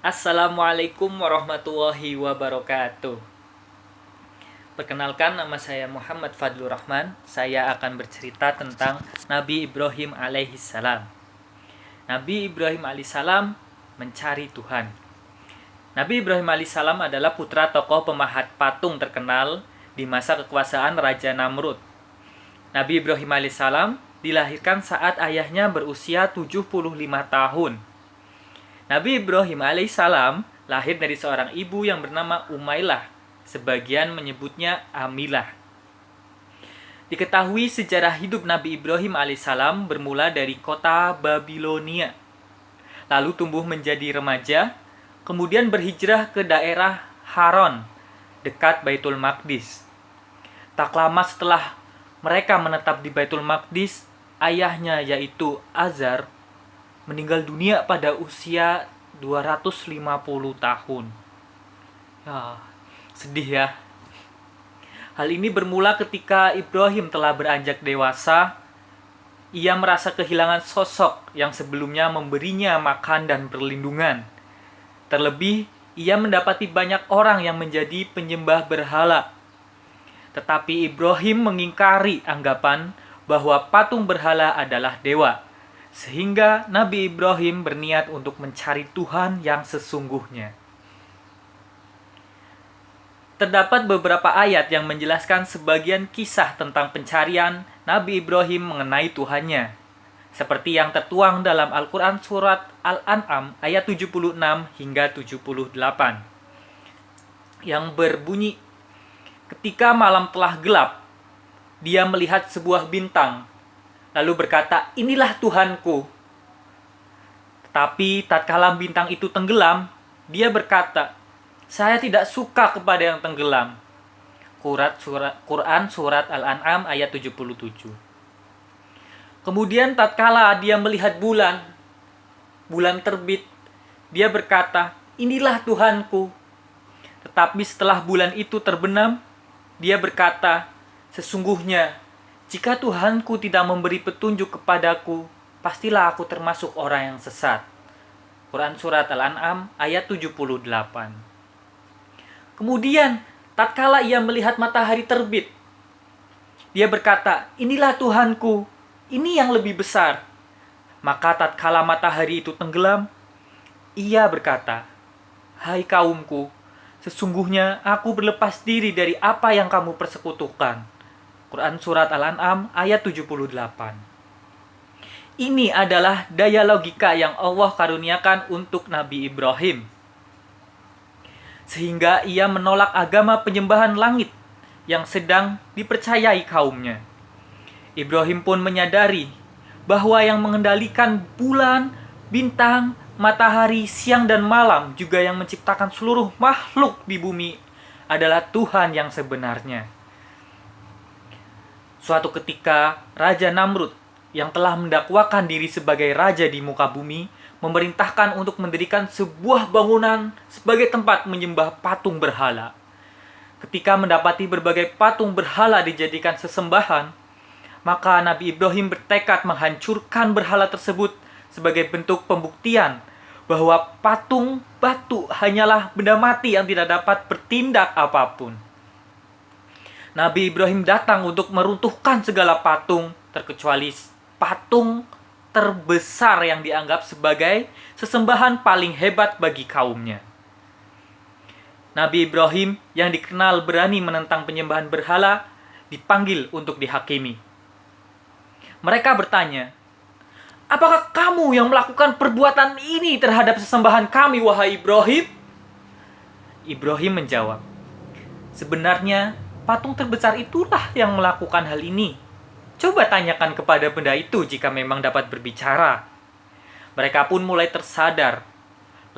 Assalamualaikum warahmatullahi wabarakatuh. Perkenalkan, nama saya Muhammad Fadlur Rahman. Saya akan bercerita tentang Nabi Ibrahim alaihissalam. Nabi Ibrahim alaihissalam mencari Tuhan. Nabi Ibrahim alaihissalam adalah putra tokoh pemahat patung terkenal di masa kekuasaan Raja Namrud. Nabi Ibrahim alaihissalam dilahirkan saat ayahnya berusia 75 tahun. Nabi Ibrahim alaihissalam lahir dari seorang ibu yang bernama Umailah. Sebagian menyebutnya Amilah. Diketahui sejarah hidup Nabi Ibrahim alaihissalam bermula dari kota Babilonia. Lalu tumbuh menjadi remaja, kemudian berhijrah ke daerah Haran, dekat Baitul Maqdis. Tak lama setelah mereka menetap di Baitul Maqdis, ayahnya yaitu Azar meninggal dunia pada usia 250 tahun. Ya, sedih ya. Hal ini bermula ketika Ibrahim telah beranjak dewasa. Ia merasa kehilangan sosok yang sebelumnya memberinya makan dan perlindungan. Terlebih, ia mendapati banyak orang yang menjadi penyembah berhala. Tetapi Ibrahim mengingkari anggapan bahwa patung berhala adalah dewa. Sehingga Nabi Ibrahim berniat untuk mencari Tuhan yang sesungguhnya. Terdapat beberapa ayat yang menjelaskan sebagian kisah tentang pencarian Nabi Ibrahim mengenai Tuhannya. Seperti yang tertuang dalam Al-Quran Surat Al-An'am ayat 76 hingga 78. Yang berbunyi, ketika malam telah gelap, dia melihat sebuah bintang, lalu berkata, "Inilah Tuhanku." Tetapi tatkala bintang itu tenggelam, dia berkata, "Saya tidak suka kepada yang tenggelam." Quran Surat Al-An'am ayat 77. Kemudian tatkala dia melihat bulan terbit, dia berkata, "Inilah Tuhanku." Tetapi setelah bulan itu terbenam, dia berkata, "Sesungguhnya, jika Tuhanku tidak memberi petunjuk kepadaku, pastilah aku termasuk orang yang sesat." Quran Surat Al-An'am ayat 78. Kemudian, tatkala ia melihat matahari terbit, dia berkata, "Inilah Tuhanku, ini yang lebih besar." Maka tatkala matahari itu tenggelam, ia berkata, "Hai kaumku, sesungguhnya aku berlepas diri dari apa yang kamu persekutukan." Quran Surat Al-An'am ayat 78. Ini adalah daya logika yang Allah karuniakan untuk Nabi Ibrahim. Sehingga ia menolak agama penyembahan langit yang sedang dipercayai kaumnya. Ibrahim pun menyadari bahwa yang mengendalikan bulan, bintang, matahari, siang dan malam, juga yang menciptakan seluruh makhluk di bumi adalah Tuhan yang sebenarnya. Suatu ketika, Raja Namrud yang telah mendakwakan diri sebagai raja di muka bumi memerintahkan untuk mendirikan sebuah bangunan sebagai tempat menyembah patung berhala. Ketika mendapati berbagai patung berhala dijadikan sesembahan, maka Nabi Ibrahim bertekad menghancurkan berhala tersebut sebagai bentuk pembuktian bahwa patung batu hanyalah benda mati yang tidak dapat bertindak apapun. Nabi Ibrahim datang untuk meruntuhkan segala patung, terkecuali patung terbesar yang dianggap sebagai sesembahan paling hebat bagi kaumnya. Nabi Ibrahim yang dikenal berani menentang penyembahan berhala dipanggil untuk dihakimi. Mereka bertanya, "Apakah kamu yang melakukan perbuatan ini terhadap sesembahan kami, wahai Ibrahim?" Ibrahim menjawab, "Sebenarnya patung terbesar itulah yang melakukan hal ini. Coba tanyakan kepada benda itu jika memang dapat berbicara." Mereka pun mulai tersadar.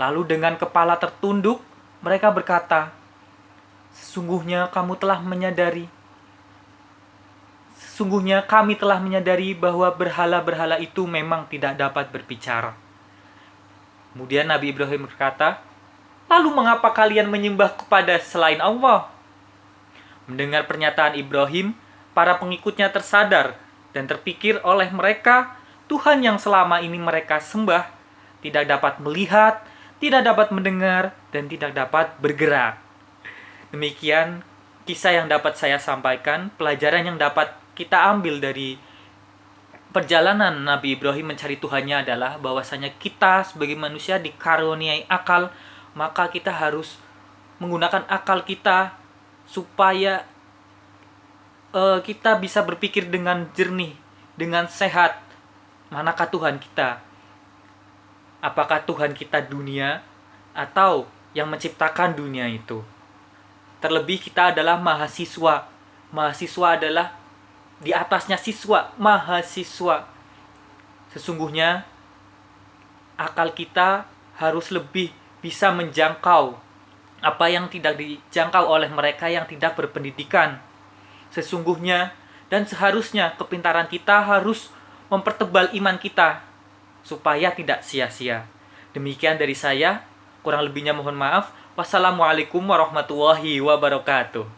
Lalu dengan kepala tertunduk, mereka berkata, Sesungguhnya kami telah menyadari bahwa berhala-berhala itu memang tidak dapat berbicara." Kemudian Nabi Ibrahim berkata, "Lalu mengapa kalian menyembah kepada selain Allah?" Mendengar pernyataan Ibrahim, para pengikutnya tersadar dan terpikir oleh mereka, Tuhan yang selama ini mereka sembah tidak dapat melihat, tidak dapat mendengar, dan tidak dapat bergerak. Demikian kisah yang dapat saya sampaikan, pelajaran yang dapat kita ambil dari perjalanan Nabi Ibrahim mencari Tuhannya adalah bahwasanya kita sebagai manusia dikaruniai akal, maka kita harus menggunakan akal kita supaya kita bisa berpikir dengan jernih, dengan sehat. Manakah Tuhan kita? Apakah Tuhan kita dunia atau yang menciptakan dunia itu? Terlebih kita adalah mahasiswa. Mahasiswa adalah di atasnya siswa, mahasiswa. Sesungguhnya akal kita harus lebih bisa menjangkau apa yang tidak dijangkau oleh mereka yang tidak berpendidikan. Sesungguhnya dan seharusnya kepintaran kita harus mempertebal iman kita supaya tidak sia-sia. Demikian dari saya, kurang lebihnya mohon maaf. Wassalamualaikum warahmatullahi wabarakatuh.